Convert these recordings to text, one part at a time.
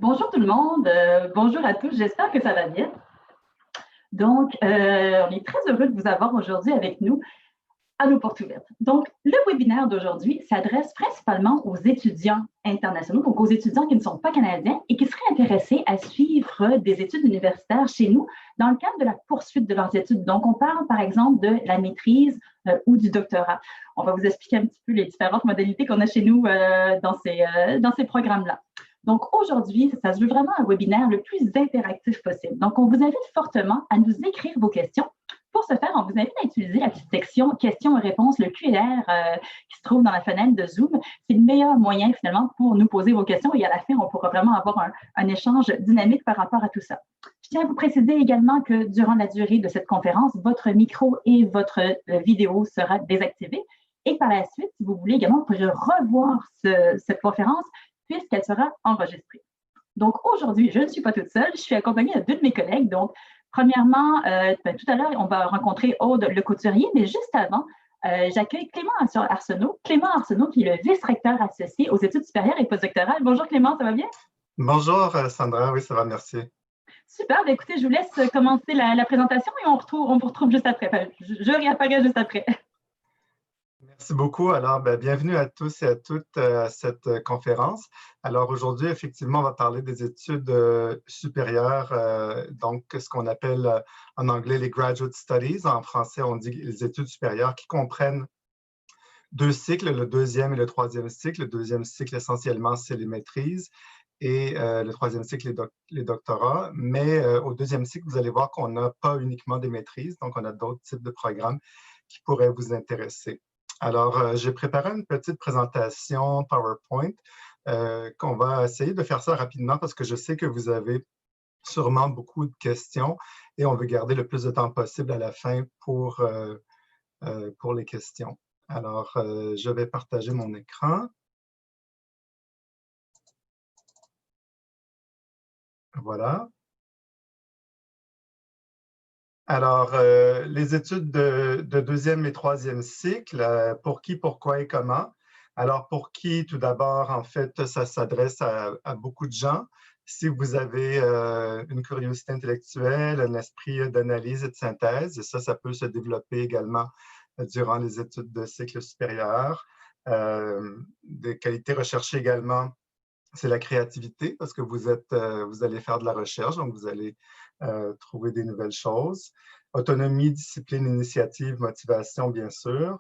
Bonjour tout le monde, bonjour à tous, j'espère que ça va bien. Donc, on est très heureux de vous avoir aujourd'hui avec nous à nos portes ouvertes. Donc, le webinaire d'aujourd'hui s'adresse principalement aux étudiants internationaux, donc aux étudiants qui ne sont pas canadiens et qui seraient intéressés à suivre des études universitaires chez nous dans le cadre de la poursuite de leurs études. Donc, on parle par exemple de la maîtrise ou du doctorat. On va vous expliquer un petit peu les différentes modalités qu'on a chez nous dans ces programmes-là. Donc, aujourd'hui, ça se veut vraiment un webinaire le plus interactif possible. Donc, on vous invite fortement à nous écrire vos questions. Pour ce faire, on vous invite à utiliser la petite section questions et réponses, le QR qui se trouve dans la fenêtre de Zoom. C'est le meilleur moyen, finalement, pour nous poser vos questions et à la fin, on pourra vraiment avoir un échange dynamique par rapport à tout ça. Je tiens à vous préciser également que durant la durée de cette conférence, votre micro et votre vidéo sera désactivé. Et par la suite, si vous voulez également, vous pourrez revoir cette conférence puisqu'elle sera enregistrée. Donc, aujourd'hui, je ne suis pas toute seule, je suis accompagnée de deux de mes collègues. Donc, premièrement, tout à l'heure, on va rencontrer Aude Le Couturier, mais juste avant, j'accueille Clément Arsenault. Clément Arsenault, qui est le vice-recteur associé aux études supérieures et postdoctorales. Bonjour Clément, ça va bien? Bonjour Sandra, oui, ça va, merci. Super, bien, écoutez, je vous laisse commencer la présentation et on vous retrouve juste après. Enfin, je réapparais juste après. Merci beaucoup. Alors, bienvenue à tous et à toutes à cette conférence. Alors, aujourd'hui, effectivement, on va parler des études supérieures, donc ce qu'on appelle en anglais les graduate studies. En français, on dit les études supérieures qui comprennent deux cycles, le deuxième et le troisième cycle. Le deuxième cycle, essentiellement, c'est les maîtrises et le troisième cycle, les doctorats. Mais au deuxième cycle, vous allez voir qu'on n'a pas uniquement des maîtrises, donc on a d'autres types de programmes qui pourraient vous intéresser. Alors, j'ai préparé une petite présentation PowerPoint qu'on va essayer de faire ça rapidement parce que je sais que vous avez sûrement beaucoup de questions et on veut garder le plus de temps possible à la fin pour les questions. Alors, je vais partager mon écran. Voilà. Alors, les études de deuxième et troisième cycle, pour qui, pourquoi et comment. Alors, pour qui, tout d'abord, en fait, ça s'adresse à beaucoup de gens. Si vous avez une curiosité intellectuelle, un esprit d'analyse et de synthèse, et ça peut se développer également durant les études de cycle supérieur. Des qualités recherchées également, c'est la créativité, parce que vous allez faire de la recherche, donc vous allez trouver des nouvelles choses. Autonomie, discipline, initiative, motivation, bien sûr.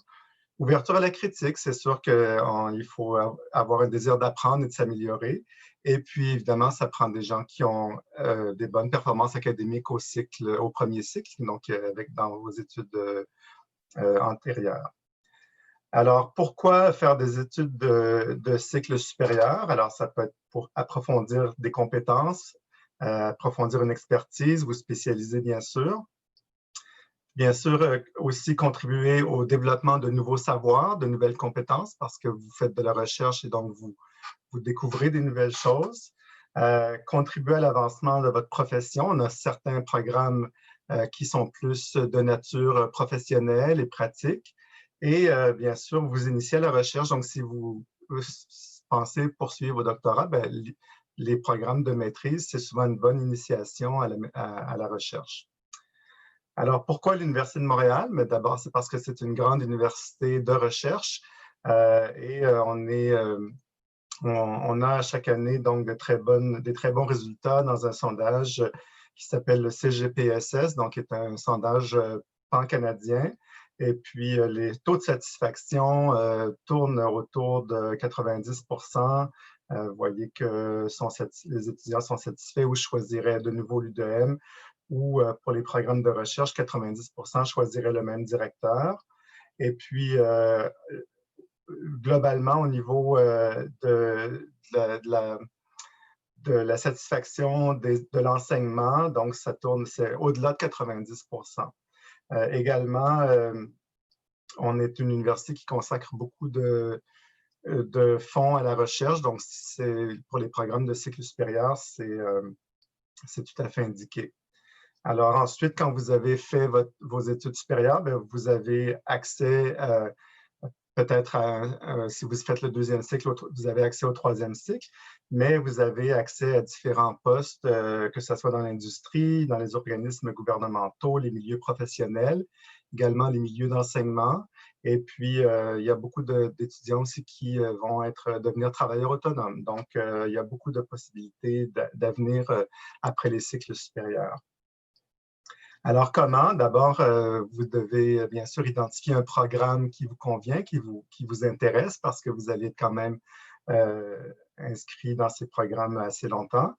Ouverture à la critique, c'est sûr qu'il faut avoir un désir d'apprendre et de s'améliorer. Et puis, évidemment, ça prend des gens qui ont des bonnes performances académiques au premier cycle, donc dans vos études antérieures. Alors, pourquoi faire des études de cycle supérieur? Alors, ça peut être pour approfondir des compétences, approfondir une expertise, vous spécialiser, bien sûr. Bien sûr, aussi contribuer au développement de nouveaux savoirs, de nouvelles compétences, parce que vous faites de la recherche et donc vous découvrez des nouvelles choses. Contribuer à l'avancement de votre profession. On a certains programmes qui sont plus de nature professionnelle et pratique. Et bien sûr, vous initiez à la recherche. Donc, si vous pensez poursuivre vos doctorats, les programmes de maîtrise, c'est souvent une bonne initiation à la recherche. Alors, pourquoi l'Université de Montréal? Mais d'abord, c'est parce que c'est une grande université de recherche et on a chaque année donc des très bons résultats dans un sondage qui s'appelle le CGPSS, donc qui est un sondage pan-canadien. Et puis, les taux de satisfaction tournent autour de 90%. Vous voyez que les étudiants sont satisfaits ou choisiraient de nouveau l'UDM, ou pour les programmes de recherche, 90% choisiraient le même directeur. Et puis, globalement, au niveau de la satisfaction de l'enseignement, donc ça tourne, c'est au-delà de 90%. Également, on est une université qui consacre beaucoup de fonds à la recherche, donc pour les programmes de cycle supérieur, c'est tout à fait indiqué. Alors ensuite, quand vous avez fait vos études supérieures, vous avez accès peut-être, si vous faites le deuxième cycle, vous avez accès au troisième cycle, mais vous avez accès à différents postes, que ce soit dans l'industrie, dans les organismes gouvernementaux, les milieux professionnels, également les milieux d'enseignement. Et puis, il y a beaucoup d'étudiants aussi qui vont devenir travailleurs autonomes. Donc, il y a beaucoup de possibilités d'avenir après les cycles supérieurs. Alors, comment? D'abord, vous devez bien sûr identifier un programme qui vous convient, qui vous intéresse, parce que vous allez être quand même inscrit dans ces programmes assez longtemps.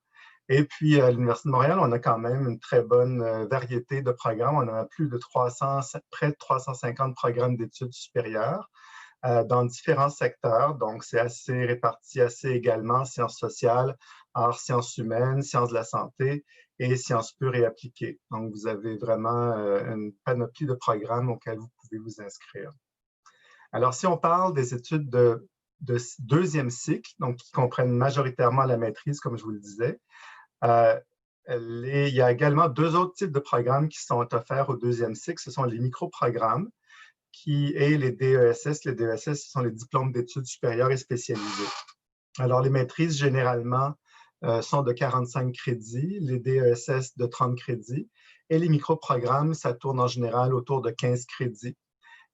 Et puis, à l'Université de Montréal, on a quand même une très bonne variété de programmes. On a plus de 300, près de 350 programmes d'études supérieures dans différents secteurs. Donc, c'est assez réparti assez également, sciences sociales, arts, sciences humaines, sciences de la santé et sciences pures et appliquées. Donc, vous avez vraiment une panoplie de programmes auxquels vous pouvez vous inscrire. Alors, si on parle des études de deuxième cycle, donc qui comprennent majoritairement la maîtrise, comme je vous le disais, il y a également deux autres types de programmes qui sont offerts au deuxième cycle. Ce sont les micro-programmes et les DESS. Les DESS, ce sont les diplômes d'études supérieures et spécialisées. Alors, les maîtrises, généralement, sont de 45 crédits, les DESS de 30 crédits, et les micro-programmes, ça tourne en général autour de 15 crédits.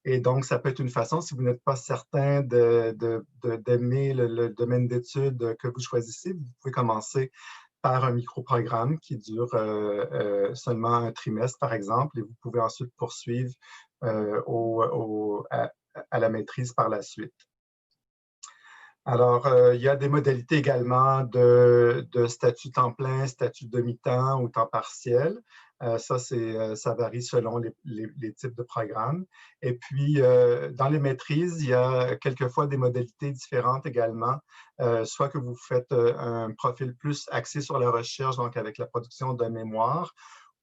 Et donc, ça peut être une façon, si vous n'êtes pas certain d'aimer le domaine d'études que vous choisissez, vous pouvez commencer par un micro-programme qui dure seulement un trimestre, par exemple, et vous pouvez ensuite poursuivre à la maîtrise par la suite. Alors, il y a des modalités également de statut temps plein, statut demi-temps ou temps partiel. Ça varie selon les types de programmes. Et puis, dans les maîtrises, il y a quelquefois des modalités différentes également, soit que vous faites un profil plus axé sur la recherche, donc avec la production d'un mémoire,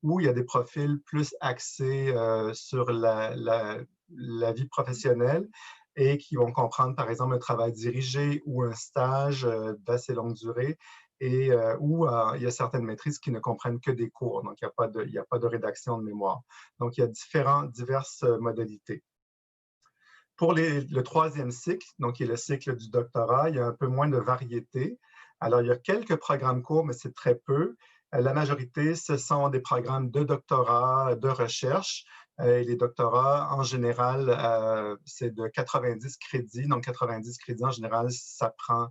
ou il y a des profils plus axés sur la vie professionnelle et qui vont comprendre, par exemple, un travail dirigé ou un stage d'assez longue durée, et où il y a certaines maîtrises qui ne comprennent que des cours, donc il n'y a pas de rédaction de mémoire. Donc, il y a diverses modalités. Pour le troisième cycle, donc qui est le cycle du doctorat, il y a un peu moins de variété. Alors, il y a quelques programmes courts, mais c'est très peu. La majorité, ce sont des programmes de doctorat, de recherche. Et les doctorats, en général, c'est de 90 crédits. Donc, 90 crédits, en général, ça prend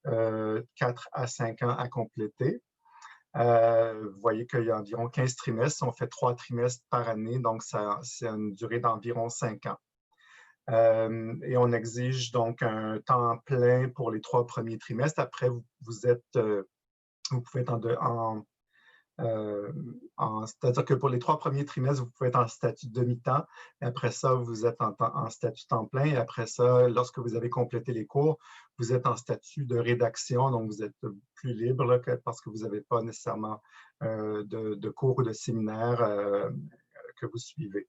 4 à 5 ans à compléter. Vous voyez qu'il y a environ 15 trimestres. On fait 3 trimestres par année, donc c'est une durée d'environ 5 ans. Et on exige donc un temps plein pour les 3 premiers trimestres. Après, vous pouvez être c'est-à-dire que pour les 3 premiers trimestres, vous pouvez être en statut de demi-temps. Après ça, vous êtes en statut temps plein. Et après ça, lorsque vous avez complété les cours, vous êtes en statut de rédaction. Donc, vous êtes plus libre là, parce que vous n'avez pas nécessairement de cours ou de séminaires que vous suivez.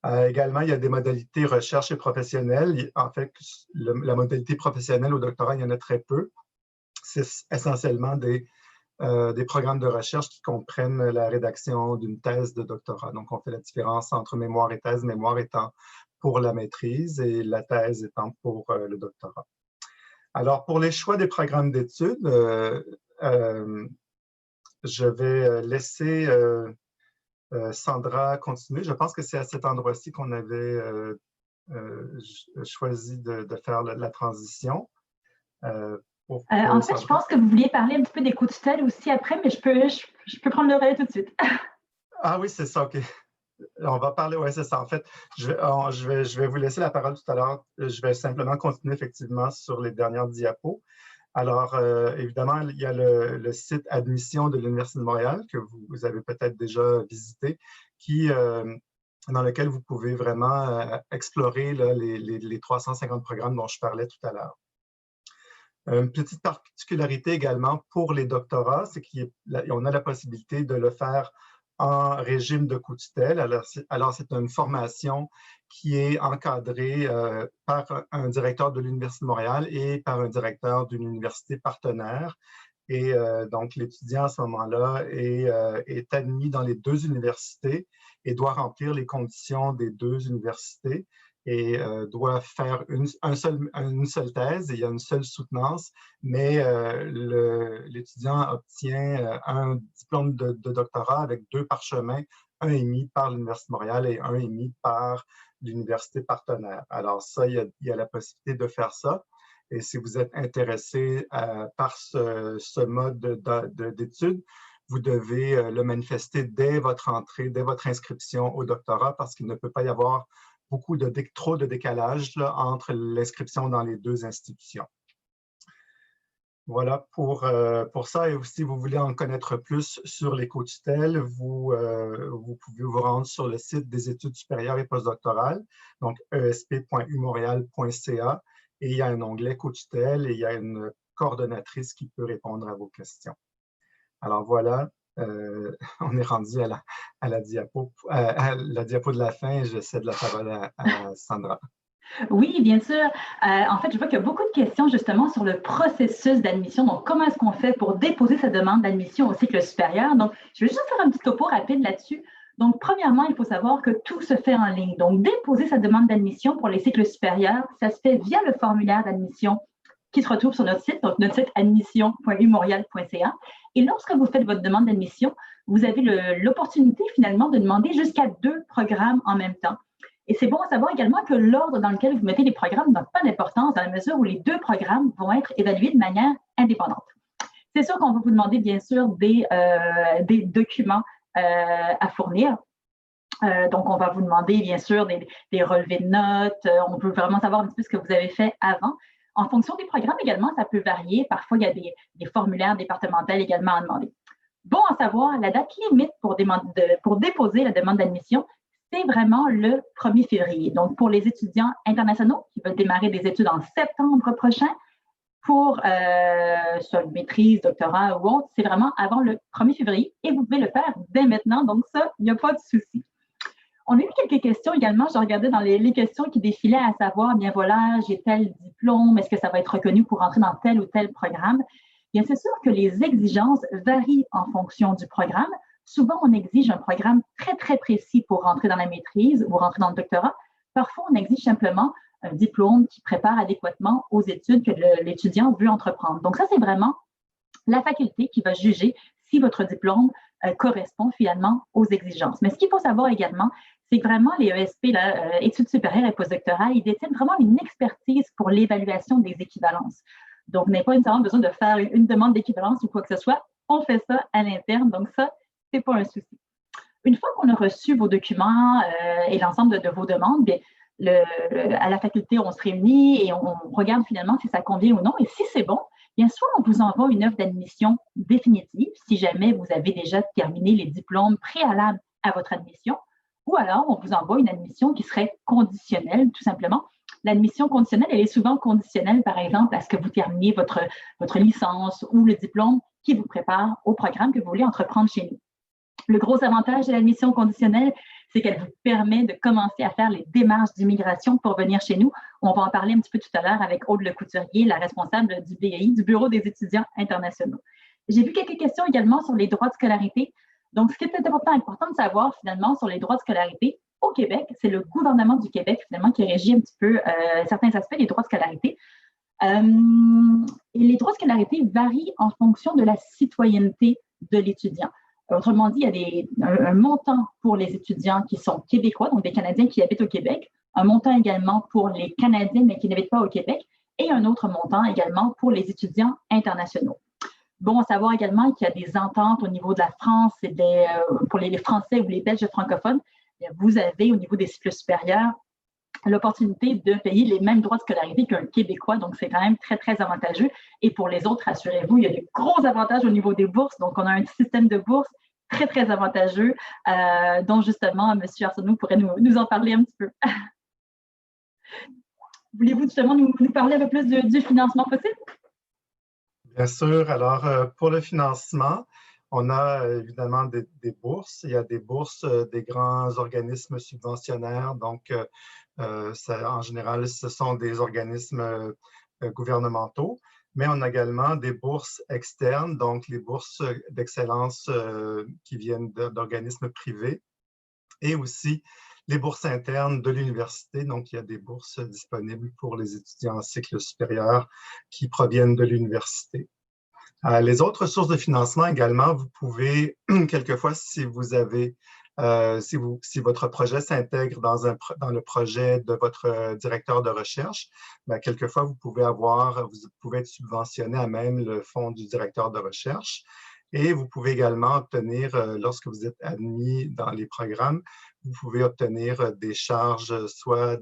Également, il y a des modalités recherche et professionnelle. En fait, la modalité professionnelle au doctorat, il y en a très peu. C'est essentiellement des programmes de recherche qui comprennent la rédaction d'une thèse de doctorat. Donc, on fait la différence entre mémoire et thèse, mémoire étant pour la maîtrise et la thèse étant pour le doctorat. Alors, pour les choix des programmes d'études, je vais laisser Sandra continuer. Je pense que c'est à cet endroit-ci qu'on avait choisi de faire la transition. En fait, je pense que vous vouliez parler un petit peu des co-tutelles aussi après, mais je peux prendre le relais tout de suite. Ah oui, c'est ça, OK. On va parler, oui, c'est ça. En fait, je vais vous laisser la parole tout à l'heure. Je vais simplement continuer effectivement sur les dernières diapos. Alors, évidemment, il y a le site admission de l'Université de Montréal que vous avez peut-être déjà visité, dans lequel vous pouvez vraiment explorer là, les 350 programmes dont je parlais tout à l'heure. Une petite particularité également pour les doctorats, c'est qu'on a la possibilité de le faire en régime de co-tutelle. Alors, c'est une formation qui est encadrée par un directeur de l'Université de Montréal et par un directeur d'une université partenaire. Et donc, l'étudiant à ce moment-là est admis dans les 2 universités et doit remplir les conditions des 2 universités. et doit faire une seule thèse, il y a une seule soutenance, mais l'étudiant obtient un diplôme de doctorat avec 2 parchemins, un émis par l'Université de Montréal et un émis par l'université partenaire. Alors ça, il y a la possibilité de faire ça. Et si vous êtes intéressé par ce mode d'études, vous devez le manifester dès votre entrée, dès votre inscription au doctorat, parce qu'il ne peut pas y avoir trop de décalage là, entre l'inscription dans les 2 institutions. Voilà pour ça. Et si vous voulez en connaître plus sur l'éco-tutelle, vous pouvez vous rendre sur le site des études supérieures et postdoctorales, donc esp.umontréal.ca, et il y a un onglet éco-tutelle et il y a une coordonnatrice qui peut répondre à vos questions. Alors voilà, on est rendu à la diapo de la fin et je cède la parole à Sandra. Oui, bien sûr. En fait, je vois qu'il y a beaucoup de questions justement sur le processus d'admission. Donc, comment est-ce qu'on fait pour déposer sa demande d'admission au cycle supérieur? Donc, je vais juste faire un petit topo rapide là-dessus. Donc, premièrement, il faut savoir que tout se fait en ligne. Donc, déposer sa demande d'admission pour les cycles supérieurs, ça se fait via le formulaire d'admission qui se retrouve sur notre site, donc notre site admission.umontréal.ca. Et lorsque vous faites votre demande d'admission, vous avez l'opportunité finalement de demander jusqu'à 2 programmes en même temps. Et c'est bon à savoir également que l'ordre dans lequel vous mettez les programmes n'a pas d'importance dans la mesure où les 2 programmes vont être évalués de manière indépendante. C'est sûr qu'on va vous demander bien sûr des documents à fournir. Donc, on va vous demander bien sûr des relevés de notes. On peut vraiment savoir un petit peu ce que vous avez fait avant. En fonction des programmes également, ça peut varier. Parfois, il y a des formulaires départementaux également à demander. Bon à savoir, la date limite pour déposer la demande d'admission, c'est vraiment le 1er février. Donc, pour les étudiants internationaux qui veulent démarrer des études en septembre prochain, pour soit une maîtrise, doctorat ou autre, c'est vraiment avant le 1er février et vous pouvez le faire dès maintenant. Donc, ça, il n'y a pas de souci. On a eu quelques questions également. Je regardais dans les questions qui défilaient à savoir, bien voilà, j'ai tel diplôme, est-ce que ça va être reconnu pour entrer dans tel ou tel programme? Bien, c'est sûr que les exigences varient en fonction du programme. Souvent, on exige un programme très, très précis pour rentrer dans la maîtrise ou rentrer dans le doctorat. Parfois, on exige simplement un diplôme qui prépare adéquatement aux études que l'étudiant veut entreprendre. Donc, ça, c'est vraiment la faculté qui va juger si votre diplôme correspond finalement aux exigences. Mais ce qu'il faut savoir également, c'est que vraiment les ESP, là, études supérieures et postdoctorales, ils détiennent vraiment une expertise pour l'évaluation des équivalences. Donc, on n'a pas nécessairement besoin de faire une demande d'équivalence ou quoi que ce soit. On fait ça à l'interne. Donc, ça, ce n'est pas un souci. Une fois qu'on a reçu vos documents et l'ensemble de vos demandes, bien, à la faculté, on se réunit et on regarde finalement si ça convient ou non. Et si c'est bon, bien soit on vous envoie une offre d'admission définitive si jamais vous avez déjà terminé les diplômes préalables à votre admission, ou alors on vous envoie une admission qui serait conditionnelle, tout simplement. L'admission conditionnelle, elle est souvent conditionnelle, par exemple, à ce que vous terminiez votre licence ou le diplôme qui vous prépare au programme que vous voulez entreprendre chez nous. Le gros avantage de l'admission conditionnelle, c'est qu'elle vous permet de commencer à faire les démarches d'immigration pour venir chez nous. On va en parler un petit peu tout à l'heure avec Aude Lecouturier, la responsable du BEI, du Bureau des étudiants internationaux. J'ai vu quelques questions également sur les droits de scolarité. Donc, ce qui est important de savoir finalement sur les droits de scolarité, au Québec, c'est le gouvernement du Québec finalement qui régit un petit peu certains aspects des droits de scolarité. Et les droits de scolarité varient en fonction de la citoyenneté de l'étudiant. Autrement dit, il y a un montant pour les étudiants qui sont québécois, donc des Canadiens qui habitent au Québec, un montant également pour les Canadiens mais qui n'habitent pas au Québec, et un autre montant également pour les étudiants internationaux. Bon à savoir également qu'il y a des ententes au niveau de la France et pour les Français ou les Belges francophones. Vous avez au niveau des cycles supérieurs l'opportunité de payer les mêmes droits de scolarité qu'un Québécois. Donc, c'est quand même très, très avantageux. Et pour les autres, rassurez-vous, il y a de gros avantages au niveau des bourses. Donc, on a un système de bourse très, très avantageux dont, justement, M. Arsenault pourrait nous en parler un petit peu. Voulez-vous justement nous parler un peu plus du financement possible? Bien sûr. Alors, pour le financement, on a évidemment des bourses. Il y a des bourses des grands organismes subventionnaires. Donc, en général, ce sont des organismes gouvernementaux, mais on a également des bourses externes, donc les bourses d'excellence qui viennent d'organismes privés, et aussi les bourses internes de l'université. Donc, il y a des bourses disponibles pour les étudiants en cycle supérieur qui proviennent de l'université. Les autres sources de financement également, vous pouvez, quelquefois, si votre projet s'intègre dans le projet de votre directeur de recherche, bien, quelquefois, vous pouvez être subventionné à même le fonds du directeur de recherche. Et vous pouvez également obtenir, lorsque vous êtes admis dans les programmes, vous pouvez obtenir des charges soit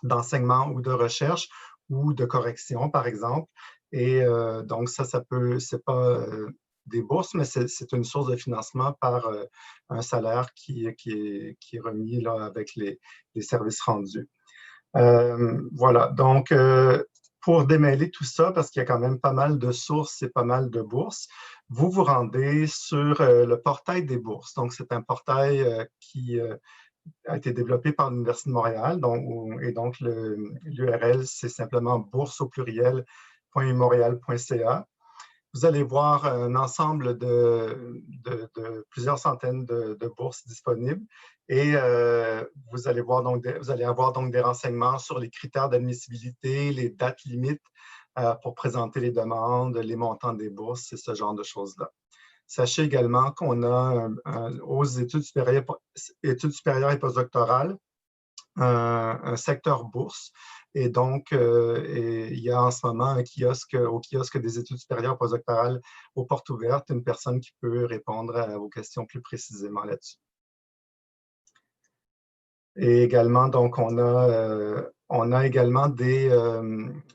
d'enseignement ou de recherche ou de correction, par exemple. Et donc, c'est pas des bourses, mais c'est une source de financement par un salaire qui est remis là, avec les services rendus. Voilà, donc pour démêler tout ça, parce qu'il y a quand même pas mal de sources et pas mal de bourses, vous vous rendez sur le portail des bourses. Donc, c'est un portail qui a été développé par l'Université de Montréal. Et donc, l'URL, c'est simplement bourse au pluriel.montréal.ca. Vous allez voir un ensemble de plusieurs centaines de bourses disponibles et vous allez avoir donc des renseignements sur les critères d'admissibilité, les dates limites pour présenter les demandes, les montants des bourses et ce genre de choses-là. Sachez également qu'on a aux études supérieures et postdoctorales un secteur bourse. Et donc, il y a en ce moment au kiosque des études supérieures postdoctorales aux portes ouvertes, une personne qui peut répondre à vos questions plus précisément là-dessus. Et également, donc, on a également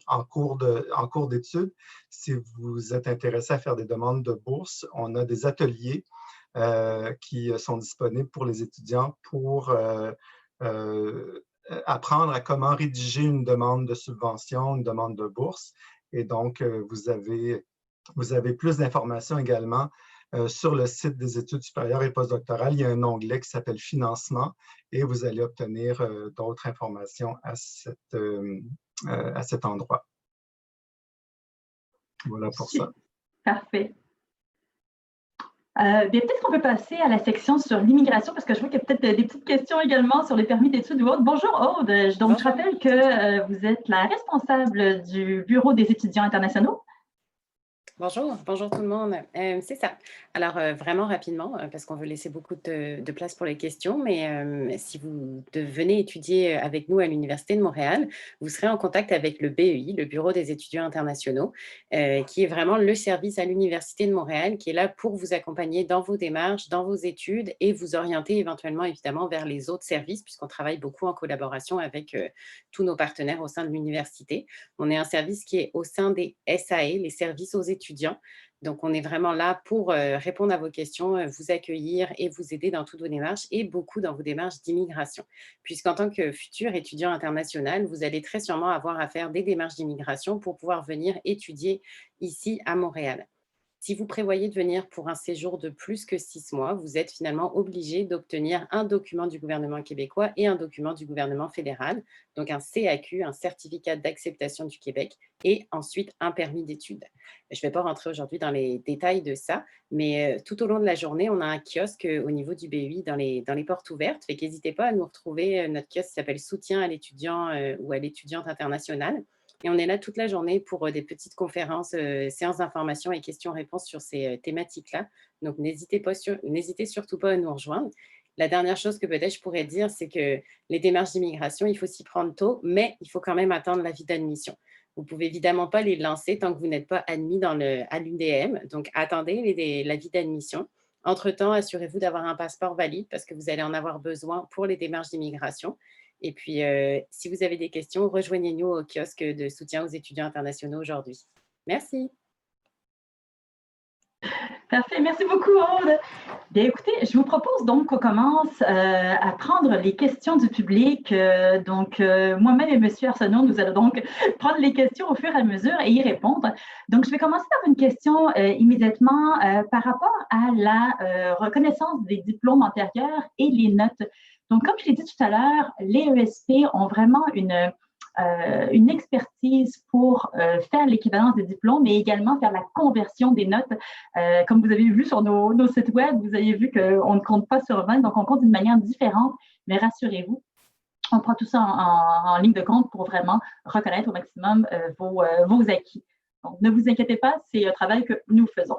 en cours d'études, si vous êtes intéressé à faire des demandes de bourse, on a des ateliers qui sont disponibles pour les étudiants pour apprendre à comment rédiger une demande de subvention, une demande de bourse. Et donc, vous avez plus d'informations également sur le site des études supérieures et postdoctorales. Il y a un onglet qui s'appelle « Financement » et vous allez obtenir d'autres informations à cet endroit. Voilà pour ça. Parfait. Peut-être qu'on peut passer à la section sur l'immigration, parce que je vois qu'il y a peut-être des petites questions également sur les permis d'études ou autres. Bonjour Aude, donc je rappelle que vous êtes la responsable du Bureau des étudiants internationaux. Bonjour tout le monde. C'est ça. Alors, vraiment rapidement, parce qu'on veut laisser beaucoup de place pour les questions, mais si vous venez étudier avec nous à l'Université de Montréal, vous serez en contact avec le BEI, le Bureau des étudiants internationaux, qui est vraiment le service à l'Université de Montréal, qui est là pour vous accompagner dans vos démarches, dans vos études et vous orienter éventuellement, évidemment, vers les autres services, puisqu'on travaille beaucoup en collaboration avec tous nos partenaires au sein de l'université. On est un service qui est au sein des SAE, les services aux étudiants. Donc, on est vraiment là pour répondre à vos questions, vous accueillir et vous aider dans toutes vos démarches et beaucoup dans vos démarches d'immigration. Puisqu'en tant que futur étudiant international, vous allez très sûrement avoir à faire des démarches d'immigration pour pouvoir venir étudier ici à Montréal. Si vous prévoyez de venir pour un séjour de plus que 6 mois, vous êtes finalement obligé d'obtenir un document du gouvernement québécois et un document du gouvernement fédéral, donc un CAQ, un certificat d'acceptation du Québec, et ensuite un permis d'études. Je ne vais pas rentrer aujourd'hui dans les détails de ça, mais tout au long de la journée, on a un kiosque au niveau du BEI dans les portes ouvertes. Fait qu'hésitez pas à nous retrouver. Notre kiosque s'appelle « Soutien à l'étudiant ou à l'étudiante internationale ». Et on est là toute la journée pour des petites conférences, séances d'information et questions-réponses sur ces thématiques-là. Donc, n'hésitez surtout pas à nous rejoindre. La dernière chose que peut-être je pourrais dire, c'est que les démarches d'immigration, il faut s'y prendre tôt, mais il faut quand même attendre l'avis d'admission. Vous ne pouvez évidemment pas les lancer tant que vous n'êtes pas admis à l'UDM. Donc, attendez l'avis d'admission. Entre-temps, assurez-vous d'avoir un passeport valide parce que vous allez en avoir besoin pour les démarches d'immigration. Et puis, si vous avez des questions, rejoignez-nous au kiosque de soutien aux étudiants internationaux aujourd'hui. Merci. Parfait, merci beaucoup Aude. Bien, écoutez, je vous propose donc qu'on commence à prendre les questions du public. Moi-même et M. Arsenault, nous allons donc prendre les questions au fur et à mesure et y répondre. Donc, je vais commencer par une question immédiatement par rapport à la reconnaissance des diplômes antérieurs et les notes. Donc, comme je l'ai dit tout à l'heure, les ESP ont vraiment une une expertise pour faire l'équivalence des diplômes, mais également faire la conversion des notes. Comme vous avez vu sur nos sites web, vous avez vu qu'on ne compte pas sur 20, donc on compte d'une manière différente, mais rassurez-vous, on prend tout ça en ligne de compte pour vraiment reconnaître au maximum vos acquis. Donc, ne vous inquiétez pas, c'est un travail que nous faisons.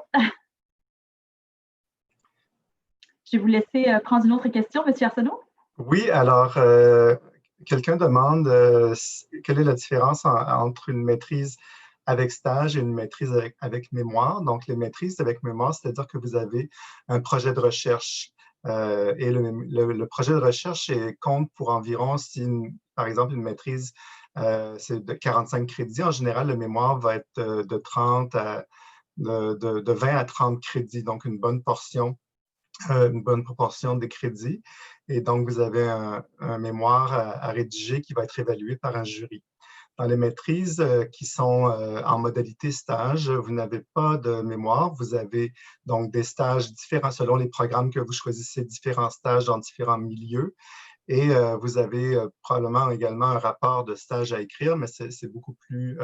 Je vais vous laisser prendre une autre question, M. Arsenault. Oui, alors, quelqu'un demande quelle est la différence entre une maîtrise avec stage et une maîtrise avec mémoire. Donc, les maîtrises avec mémoire, c'est-à-dire que vous avez un projet de recherche. Et le projet de recherche compte pour environ, par exemple, une maîtrise, c'est de 45 crédits. En général, le mémoire va être de 20 à 30 crédits, donc une bonne proportion des crédits. Et donc, vous avez un mémoire à rédiger qui va être évalué par un jury. Dans les maîtrises qui sont en modalité stage, vous n'avez pas de mémoire. Vous avez donc des stages différents selon les programmes que vous choisissez, différents stages dans différents milieux. Et vous avez probablement également un rapport de stage à écrire, mais c'est beaucoup plus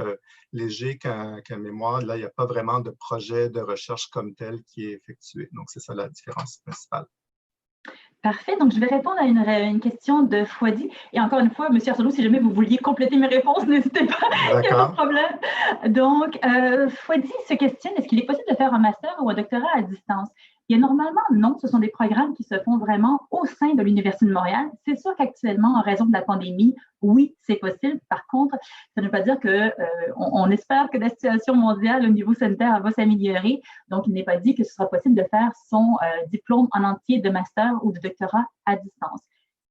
léger qu'un mémoire. Là, il n'y a pas vraiment de projet de recherche comme tel qui est effectué. Donc, c'est ça la différence principale. Parfait. Donc, je vais répondre à une question de Fouadi. Et encore une fois, M. Arsenault, si jamais vous vouliez compléter mes réponses, n'hésitez pas, il n'y a pas de problème. Donc, Fouadi se questionne, est-ce qu'il est possible de faire un master ou un doctorat à distance? Et normalement, non, ce sont des programmes qui se font vraiment au sein de l'Université de Montréal. C'est sûr qu'actuellement, en raison de la pandémie, oui, c'est possible. Par contre, ça ne veut pas dire qu'on espère que la situation mondiale au niveau sanitaire va s'améliorer. Donc, il n'est pas dit que ce sera possible de faire son diplôme en entier de master ou de doctorat à distance.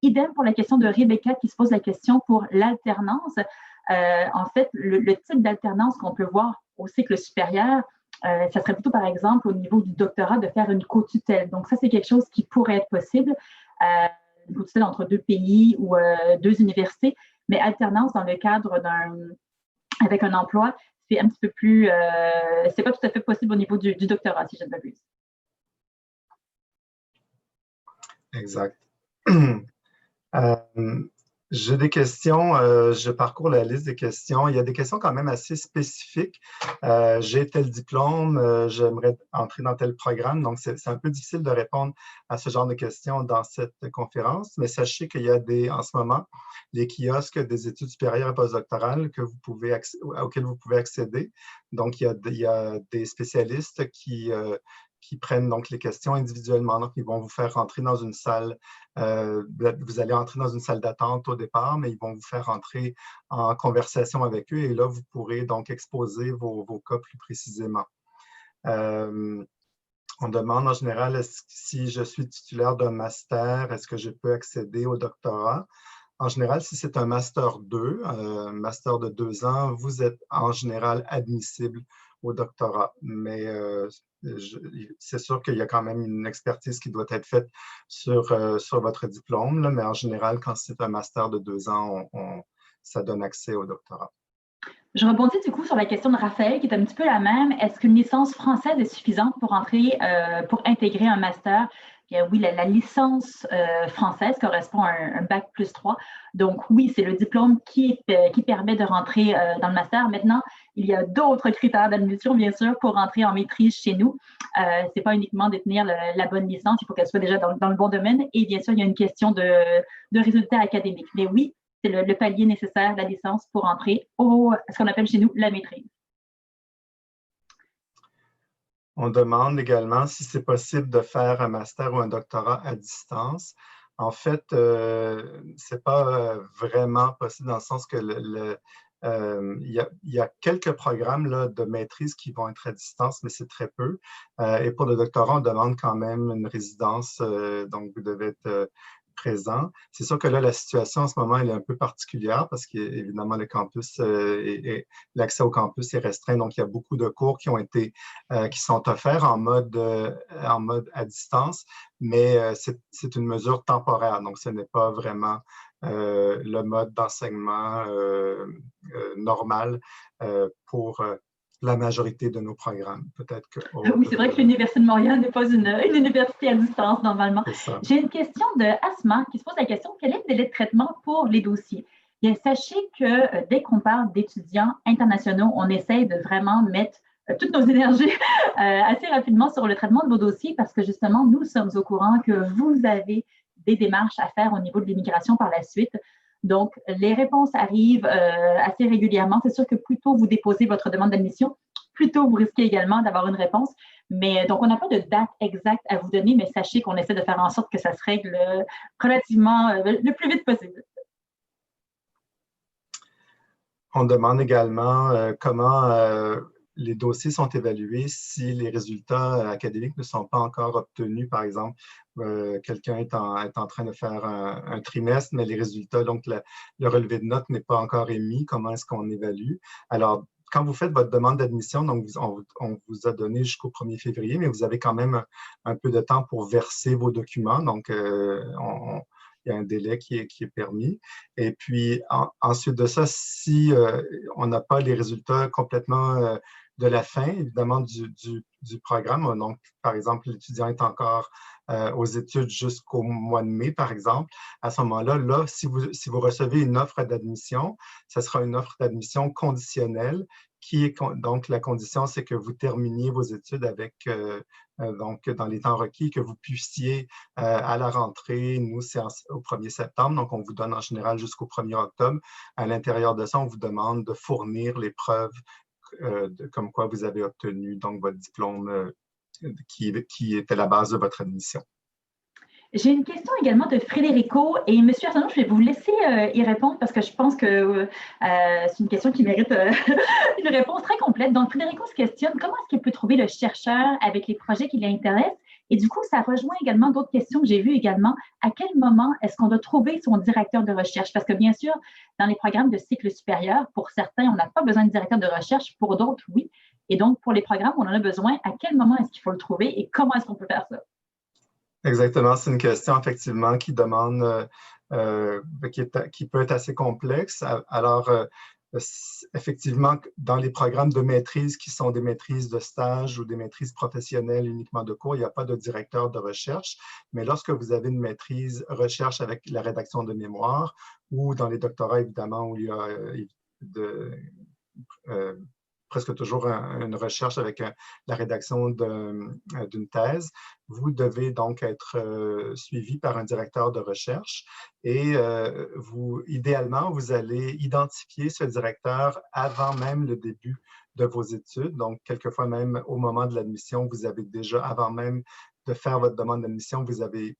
Idem pour la question de Rebecca qui se pose la question pour l'alternance. En fait, le type d'alternance qu'on peut voir au cycle supérieur, ça serait plutôt, par exemple, au niveau du doctorat, de faire une co-tutelle. Donc, ça, c'est quelque chose qui pourrait être possible, une co-tutelle entre deux pays ou deux universités, mais alternance dans le cadre avec un emploi, c'est un petit peu plus, c'est pas tout à fait possible au niveau du doctorat, si je ne m'abuse. Exact. J'ai des questions, je parcours la liste des questions. Il y a des questions quand même assez spécifiques. J'ai tel diplôme, j'aimerais entrer dans tel programme. Donc, c'est un peu difficile de répondre à ce genre de questions dans cette conférence. Mais sachez qu'il y a en ce moment, les kiosques des études supérieures et postdoctorales auxquels vous pouvez accéder. Donc, il y a des spécialistes qui prennent donc les questions individuellement. Donc, ils vont vous faire rentrer dans une salle. Vous allez entrer dans une salle d'attente au départ, mais ils vont vous faire rentrer en conversation avec eux et là, vous pourrez donc exposer vos cas plus précisément. On demande en général si je suis titulaire d'un master, est-ce que je peux accéder au doctorat? En général, si c'est un master 2, un master de 2 ans, vous êtes en général admissible au doctorat. Mais c'est sûr qu'il y a quand même une expertise qui doit être faite sur votre diplôme, là, mais en général, quand c'est un master de 2 ans, ça donne accès au doctorat. Je rebondis du coup sur la question de Raphaël qui est un petit peu la même. Est-ce qu'une licence française est suffisante pour intégrer un master? Bien, oui, la licence française correspond à un bac plus 3. Donc oui, c'est le diplôme qui permet de rentrer dans le master. Maintenant, il y a d'autres critères d'admission, bien sûr, pour rentrer en maîtrise chez nous. C'est pas uniquement détenir la bonne licence, il faut qu'elle soit déjà dans le bon domaine. Et bien sûr, il y a une question de résultats académiques. Mais oui, c'est le palier nécessaire, la licence, pour entrer ce qu'on appelle chez nous la maîtrise. On demande également si c'est possible de faire un master ou un doctorat à distance. En fait, ce n'est pas vraiment possible dans le sens que il y a quelques programmes là, de maîtrise qui vont être à distance, mais c'est très peu. Et pour le doctorat, on demande quand même une résidence, donc vous devez être présent. C'est sûr que là, la situation en ce moment, elle est un peu particulière parce qu'évidemment, le campus et l'accès au campus est restreint. Donc, il y a beaucoup de cours qui sont offerts en mode à distance, mais c'est une mesure temporaire. Donc, ce n'est pas vraiment le mode d'enseignement normal pour la majorité de nos programmes. Peut-être que... Oui, c'est vrai que l'Université de Montréal n'est pas une université à distance, normalement. J'ai une question de Asma qui se pose la question, quel est le délai de traitement pour les dossiers? Bien, sachez que dès qu'on parle d'étudiants internationaux, on essaye de vraiment mettre toutes nos énergies assez rapidement sur le traitement de vos dossiers parce que justement, nous sommes au courant que vous avez des démarches à faire au niveau de l'immigration par la suite. Donc, les réponses arrivent assez régulièrement. C'est sûr que plus tôt vous déposez votre demande d'admission, plus tôt vous risquez également d'avoir une réponse. Mais donc, on n'a pas de date exacte à vous donner, mais sachez qu'on essaie de faire en sorte que ça se règle relativement le plus vite possible. On demande également comment les dossiers sont évalués si les résultats académiques ne sont pas encore obtenus. Par exemple, quelqu'un est en train de faire un trimestre, mais les résultats, donc le relevé de notes n'est pas encore émis. Comment est-ce qu'on évalue? Alors, quand vous faites votre demande d'admission, donc on vous a donné jusqu'au 1er février, mais vous avez quand même un peu de temps pour verser vos documents. Donc, il y a un délai qui est permis. Et puis, ensuite de ça, si on n'a pas les résultats complètement de la fin, évidemment, du programme, donc, par exemple, l'étudiant est encore aux études jusqu'au mois de mai, par exemple, à ce moment-là, si vous recevez une offre d'admission, ce sera une offre d'admission conditionnelle donc, la condition, c'est que vous terminiez vos études avec, donc, dans les temps requis, que vous puissiez à la rentrée, nous, c'est au 1er septembre, donc on vous donne en général jusqu'au 1er octobre. À l'intérieur de ça, on vous demande de fournir les preuves comme quoi vous avez obtenu donc votre diplôme qui était la base de votre admission. J'ai une question également de Frédérico et M. Arsenault, je vais vous laisser y répondre parce que je pense que c'est une question qui mérite une réponse très complète. Donc, Frédérico se questionne comment est-ce qu'il peut trouver le chercheur avec les projets qui l'intéressent? Et du coup, ça rejoint également d'autres questions que j'ai vues également. À quel moment est-ce qu'on doit trouver son directeur de recherche? Parce que bien sûr, dans les programmes de cycle supérieur, pour certains, on n'a pas besoin de directeur de recherche, pour d'autres, oui. Et donc, pour les programmes, on en a besoin. À quel moment est-ce qu'il faut le trouver et comment est-ce qu'on peut faire ça? Exactement, c'est une question effectivement qui demande, qui peut être assez complexe. Alors, effectivement, dans les programmes de maîtrise qui sont des maîtrises de stage ou des maîtrises professionnelles uniquement de cours, il n'y a pas de directeur de recherche. Mais lorsque vous avez une maîtrise recherche avec la rédaction de mémoire ou dans les doctorats, évidemment, où il y a presque toujours une recherche avec la rédaction d'une thèse, vous devez donc être suivi par un directeur de recherche et idéalement, vous allez identifier ce directeur avant même le début de vos études. Donc, quelquefois même au moment de l'admission, vous avez déjà, avant même de faire votre demande d'admission, vous avez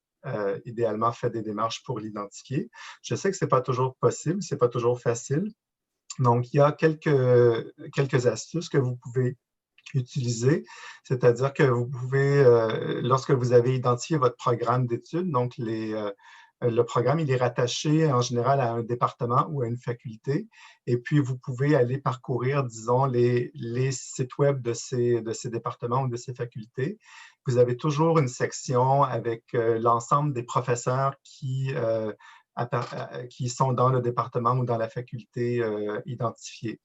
idéalement fait des démarches pour l'identifier. Je sais que ce n'est pas toujours possible, ce n'est pas toujours facile. Donc, il y a quelques astuces que vous pouvez utiliser, c'est-à-dire que vous pouvez, lorsque vous avez identifié votre programme d'études, donc le programme, il est rattaché en général à un département ou à une faculté, et puis vous pouvez aller parcourir, disons, les sites web de ces départements ou de ces facultés. Vous avez toujours une section avec l'ensemble des professeurs qui sont dans le département ou dans la faculté identifiée.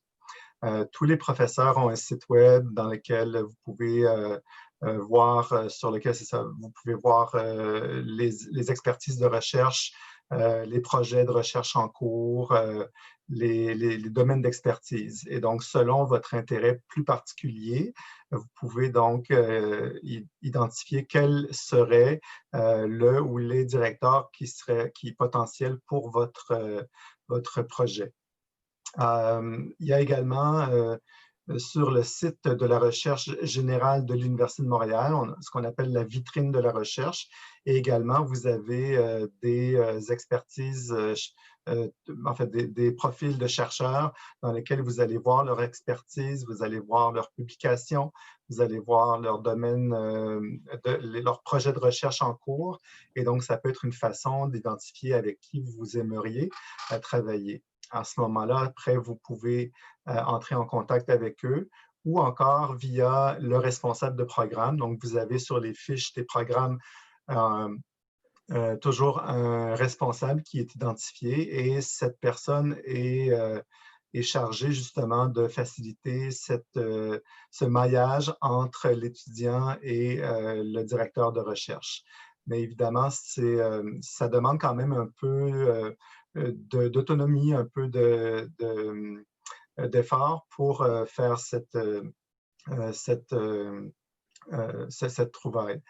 Tous les professeurs ont un site web dans lequel vous pouvez voir, sur lequel vous pouvez voir les expertises de recherche, les projets de recherche en cours, les domaines d'expertise. Et donc, selon votre intérêt plus particulier, vous pouvez donc identifier quel serait le ou les directeurs qui potentiels pour votre projet. Il y a également sur le site de la recherche générale de l'Université de Montréal, ce qu'on appelle la vitrine de la recherche. Et également, vous avez des expertises, en fait, des profils de chercheurs dans lesquels vous allez voir leur expertise, vous allez voir leurs publications, vous allez voir leur domaine, leur projet de recherche en cours. Et donc, ça peut être une façon d'identifier avec qui vous aimeriez travailler. À ce moment-là, après, vous pouvez entrer en contact avec eux ou encore via le responsable de programme. Donc, vous avez sur les fiches des programmes toujours un responsable qui est identifié et cette personne est chargée justement de faciliter ce maillage entre l'étudiant et le directeur de recherche. Mais évidemment, ça demande quand même un peu d'autonomie, un peu d'effort pour faire cette trouvaille.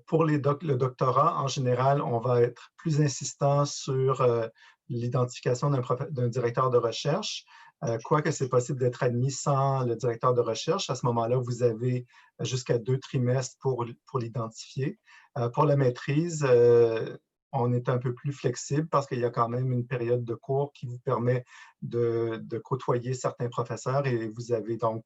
Pour le doctorat, en général, on va être plus insistant sur l'identification d'un directeur de recherche, quoique c'est possible d'être admis sans le directeur de recherche. À ce moment-là, vous avez jusqu'à 2 trimestres pour l'identifier. Pour la maîtrise, on est un peu plus flexible parce qu'il y a quand même une période de cours qui vous permet de côtoyer certains professeurs et vous avez donc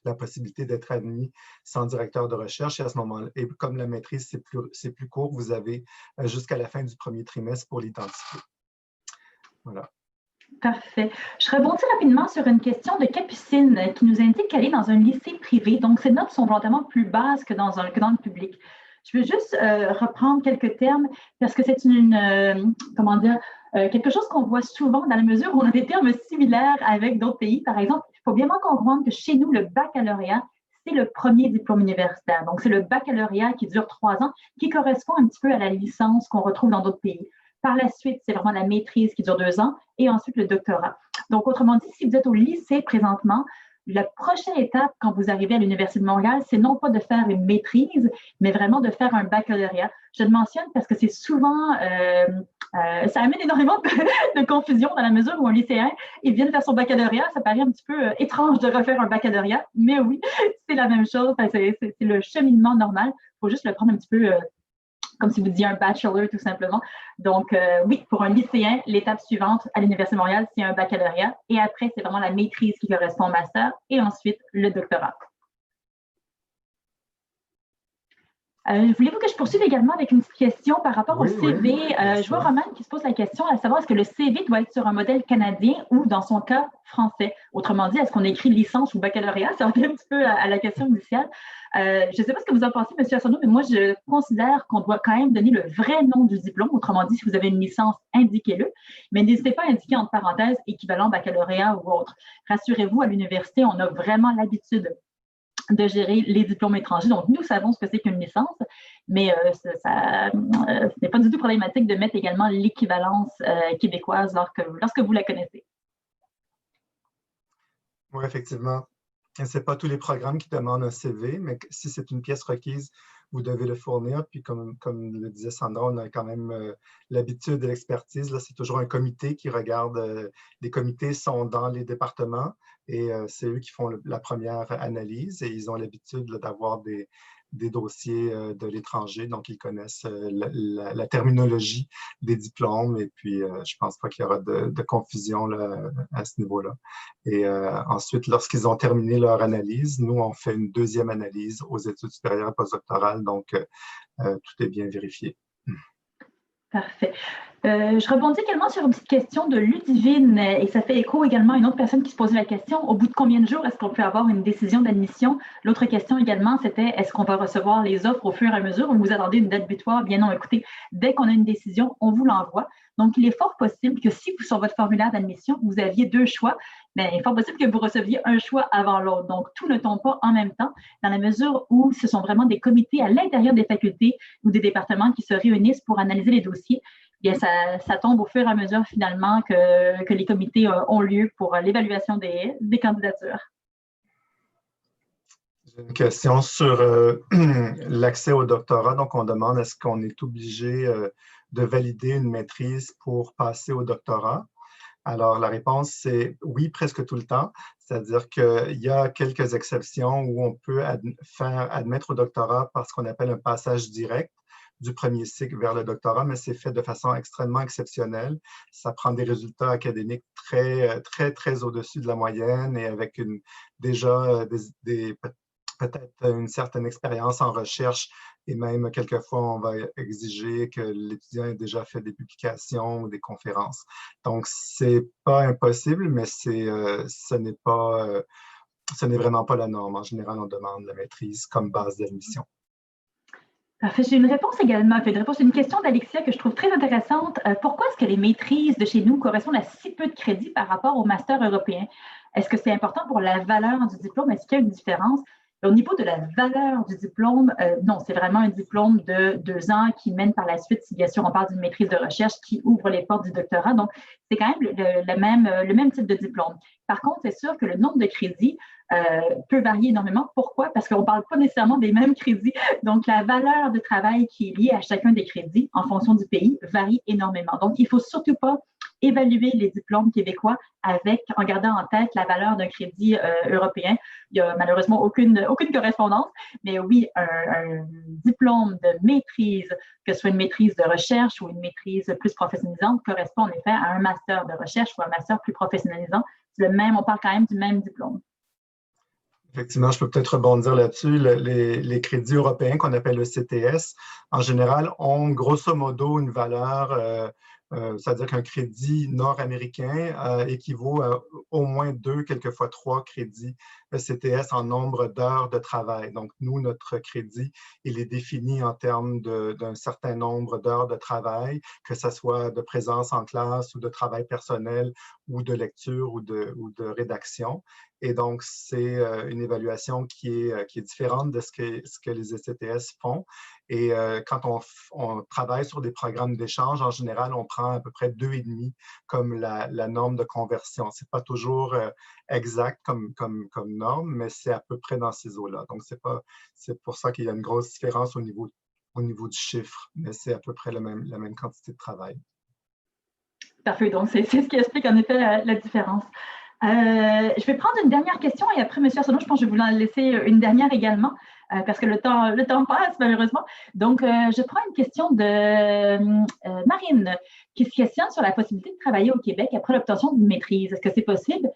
la possibilité d'être admis sans directeur de recherche. Et à ce moment-là, et comme la maîtrise, c'est plus court, vous avez jusqu'à la fin du premier trimestre pour l'identifier. Voilà. Parfait. Je rebondis rapidement sur une question de Capucine qui nous indique qu'elle est dans un lycée privé. Donc, ses notes sont volontairement plus basses que dans le public. Je veux juste reprendre quelques termes parce que c'est comment dire, quelque chose qu'on voit souvent dans la mesure où on a des termes similaires avec d'autres pays. Par exemple, il faut bien comprendre que chez nous, le baccalauréat, c'est le premier diplôme universitaire. Donc, c'est le baccalauréat qui dure 3 ans, qui correspond un petit peu à la licence qu'on retrouve dans d'autres pays. Par la suite, c'est vraiment la maîtrise qui dure 2 ans et ensuite le doctorat. Donc, autrement dit, si vous êtes au lycée présentement, la prochaine étape quand vous arrivez à l'Université de Montréal, c'est non pas de faire une maîtrise, mais vraiment de faire un baccalauréat. Je le mentionne parce que c'est souvent, ça amène énormément de confusion dans la mesure où un lycéen, il vient de faire son baccalauréat, ça paraît un petit peu étrange de refaire un baccalauréat, mais oui, c'est la même chose, c'est le cheminement normal. Il faut juste le prendre un petit peu comme si vous disiez un bachelor tout simplement. Donc, oui, pour un lycéen, l'étape suivante à l'Université de Montréal, c'est un baccalauréat. Et après, c'est vraiment la maîtrise qui correspond au master et ensuite le doctorat. Voulez-vous que je poursuive également avec une petite question par rapport au CV? Oui, je vois Romane qui se pose la question à savoir est-ce que le CV doit être sur un modèle canadien ou, dans son cas, français? Autrement dit, est-ce qu'on écrit licence ou baccalauréat? Ça revient un petit peu à la question initiale. Je ne sais pas ce que vous en pensez, M. Arsenault, mais moi, je considère qu'on doit quand même donner le vrai nom du diplôme. Autrement dit, si vous avez une licence, indiquez-le. Mais n'hésitez pas à indiquer entre parenthèses équivalent baccalauréat ou autre. Rassurez-vous, à l'université, on a vraiment l'habitude de gérer les diplômes étrangers. Donc, nous savons ce que c'est qu'une licence, mais ce n'est pas du tout problématique de mettre également l'équivalence québécoise lorsque vous la connaissez. Oui, effectivement. Ce n'est pas tous les programmes qui demandent un CV, mais si c'est une pièce requise, vous devez le fournir. Puis comme le disait Sandra, on a quand même l'habitude de l'expertise. Là, c'est toujours un comité qui regarde. Les comités sont dans les départements et c'est eux qui font la première analyse et ils ont l'habitude d'avoir des dossiers de l'étranger, donc ils connaissent la terminologie des diplômes et puis je ne pense pas qu'il y aura de confusion là, à ce niveau-là. Et ensuite, lorsqu'ils ont terminé leur analyse, nous, on fait une deuxième analyse aux études supérieures et postdoctorales, donc tout est bien vérifié. Parfait. Je rebondis également sur une petite question de Ludivine et ça fait écho également à une autre personne qui se posait la question. Au bout de combien de jours est-ce qu'on peut avoir une décision d'admission? L'autre question également, c'était est-ce qu'on va recevoir les offres au fur et à mesure ou vous attendez une date butoir? Bien non, écoutez, dès qu'on a une décision, on vous l'envoie. Donc, il est fort possible que si vous, sur votre formulaire d'admission, vous aviez 2 choix, bien, il est fort possible que vous receviez un choix avant l'autre. Donc, tout ne tombe pas en même temps, dans la mesure où ce sont vraiment des comités à l'intérieur des facultés ou des départements qui se réunissent pour analyser les dossiers. Bien, ça tombe au fur et à mesure, finalement, que les comités ont lieu pour l'évaluation des candidatures. J'ai une question sur l'accès au doctorat. Donc, on demande est-ce qu'on est obligé de valider une maîtrise pour passer au doctorat? Alors, la réponse, c'est oui, presque tout le temps. C'est-à-dire qu'il y a quelques exceptions où on peut faire admettre au doctorat par ce qu'on appelle un passage direct du premier cycle vers le doctorat, mais c'est fait de façon extrêmement exceptionnelle. Ça prend des résultats académiques très au-dessus de la moyenne et avec déjà peut-être une certaine expérience en recherche et même quelquefois, on va exiger que l'étudiant ait déjà fait des publications ou des conférences. Donc, c'est pas impossible, mais ce n'est vraiment pas la norme. En général, on demande la maîtrise comme base d'admission. Parfait. J'ai une réponse également, une question d'Alexia que je trouve très intéressante. Pourquoi est-ce que les maîtrises de chez nous correspondent à si peu de crédits par rapport au master européen? Est-ce que c'est important pour la valeur du diplôme? Est-ce qu'il y a une différence? Au niveau de la valeur du diplôme, non, c'est vraiment un diplôme de 2 ans qui mène par la suite, si bien sûr on parle d'une maîtrise de recherche, qui ouvre les portes du doctorat. Donc, c'est quand même le même type de diplôme. Par contre, c'est sûr que le nombre de crédits peut varier énormément. Pourquoi? Parce qu'on ne parle pas nécessairement des mêmes crédits. Donc, la valeur de travail qui est liée à chacun des crédits en fonction du pays varie énormément. Donc, il ne faut surtout pas évaluer les diplômes québécois en gardant en tête la valeur d'un crédit européen. Il n'y a malheureusement aucune correspondance, mais oui, un diplôme de maîtrise, que ce soit une maîtrise de recherche ou une maîtrise plus professionnalisante, correspond en effet à un master de recherche ou un master plus professionnalisant. C'est le même, on parle quand même du même diplôme. Effectivement, je peux peut-être rebondir là-dessus. Les crédits européens qu'on appelle le CTS, en général, ont grosso modo une valeur, c'est-à-dire qu'un crédit nord-américain équivaut à au moins 2, quelquefois 3 crédits CTS en nombre d'heures de travail. Donc, nous, notre crédit, il est défini en termes d'un certain nombre d'heures de travail, que ce soit de présence en classe ou de travail personnel ou de lecture ou de rédaction. Et donc, c'est une évaluation qui est différente de ce que les ECTS font. Et quand on travaille sur des programmes d'échange, en général, on prend à peu près 2,5 comme la norme de conversion. Ce n'est pas toujours exact comme norme, mais c'est à peu près dans ces eaux-là. Donc, c'est pour ça qu'il y a une grosse différence au niveau du chiffre, mais c'est à peu près la même quantité de travail. Parfait. Donc, c'est ce qui explique en effet la différence. Je vais prendre une dernière question et après, M. Arsenault, je pense que je vais vous en laisser une dernière également parce que le temps passe malheureusement. Donc, je prends une question de Marine qui se questionne sur la possibilité de travailler au Québec après l'obtention d'une maîtrise. Est-ce que c'est possible?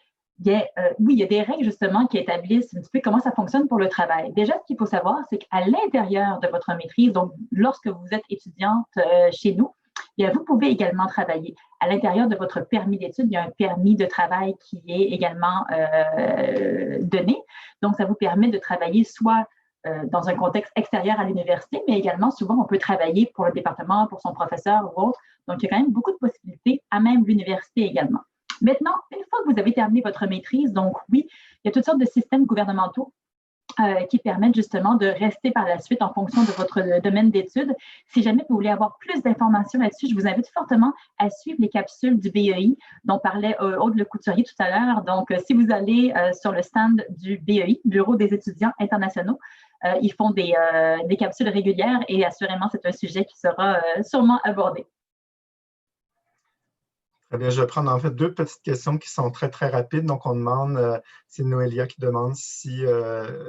Oui, il y a des règles justement qui établissent un petit peu comment ça fonctionne pour le travail. Déjà, ce qu'il faut savoir, c'est qu'à l'intérieur de votre maîtrise, donc lorsque vous êtes étudiante chez nous, bien, vous pouvez également travailler. À l'intérieur de votre permis d'études, il y a un permis de travail qui est également donné. Donc, ça vous permet de travailler soit dans un contexte extérieur à l'université, mais également, souvent, on peut travailler pour le département, pour son professeur ou autre. Donc, il y a quand même beaucoup de possibilités, à même l'université également. Maintenant, une fois que vous avez terminé votre maîtrise, donc oui, il y a toutes sortes de systèmes gouvernementaux qui permettent justement de rester par la suite en fonction de votre domaine d'études. Si jamais vous voulez avoir plus d'informations là-dessus, je vous invite fortement à suivre les capsules du BEI dont parlait Aude Le Couturier tout à l'heure. Donc, si vous allez sur le stand du BEI, Bureau des étudiants internationaux, ils font des capsules régulières et assurément, c'est un sujet qui sera sûrement abordé. Très bien, je vais prendre en fait 2 petites questions qui sont très, très rapides. Donc, on demande, c'est Noélia qui demande si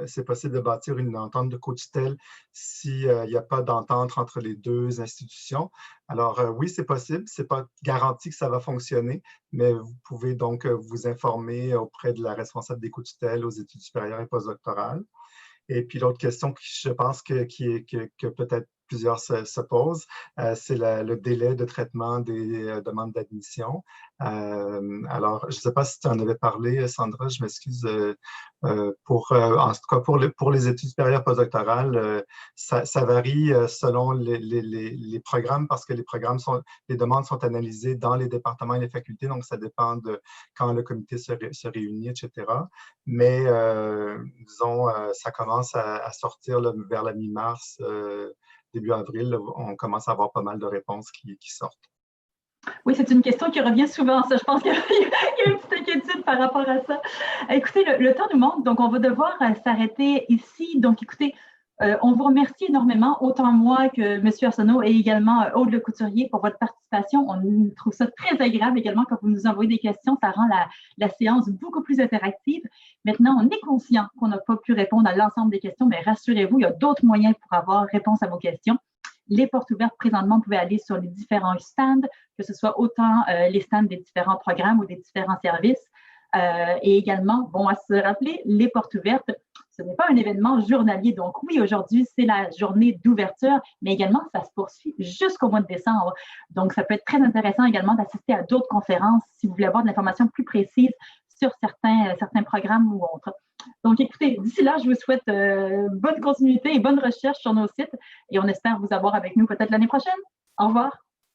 c'est possible de bâtir une entente de co-tutelle s'il n'y a pas d'entente entre les 2 institutions. Alors, oui, c'est possible. Ce n'est pas garanti que ça va fonctionner, mais vous pouvez donc vous informer auprès de la responsable des co-tutelles aux études supérieures et postdoctorales. Et puis, l'autre question qui, je pense que peut-être plusieurs se posent, c'est le délai de traitement des demandes d'admission. Alors, je ne sais pas si tu en avais parlé, Sandra, je m'excuse. En tout cas, pour les études supérieures postdoctorales, ça varie selon les programmes parce que les demandes sont analysées dans les départements et les facultés, donc ça dépend de quand le comité se réunit, etc. Mais, disons, ça commence à sortir là, vers la mi-mars, début avril, on commence à avoir pas mal de réponses qui sortent. Oui, c'est une question qui revient souvent, ça. Je pense qu'il y a une petite inquiétude par rapport à ça. Écoutez, le temps nous manque, donc on va devoir s'arrêter ici. Donc, écoutez, on vous remercie énormément, autant moi que M. Arsenault et également Aude Le Couturier pour votre participation. On trouve ça très agréable également quand vous nous envoyez des questions. Ça rend la séance beaucoup plus interactive. Maintenant, on est conscient qu'on n'a pas pu répondre à l'ensemble des questions, mais rassurez-vous, il y a d'autres moyens pour avoir réponse à vos questions. Les portes ouvertes, présentement, vous pouvez aller sur les différents stands, que ce soit autant les stands des différents programmes ou des différents services. Et également, bon, à se rappeler, les portes ouvertes, ce n'est pas un événement journalier. Donc oui, aujourd'hui, c'est la journée d'ouverture, mais également, ça se poursuit jusqu'au mois de décembre. Donc, ça peut être très intéressant également d'assister à d'autres conférences si vous voulez avoir de l'information plus précise sur certains programmes ou autres. Donc, écoutez, d'ici là, je vous souhaite bonne continuité et bonne recherche sur nos sites et on espère vous avoir avec nous peut-être l'année prochaine. Au revoir.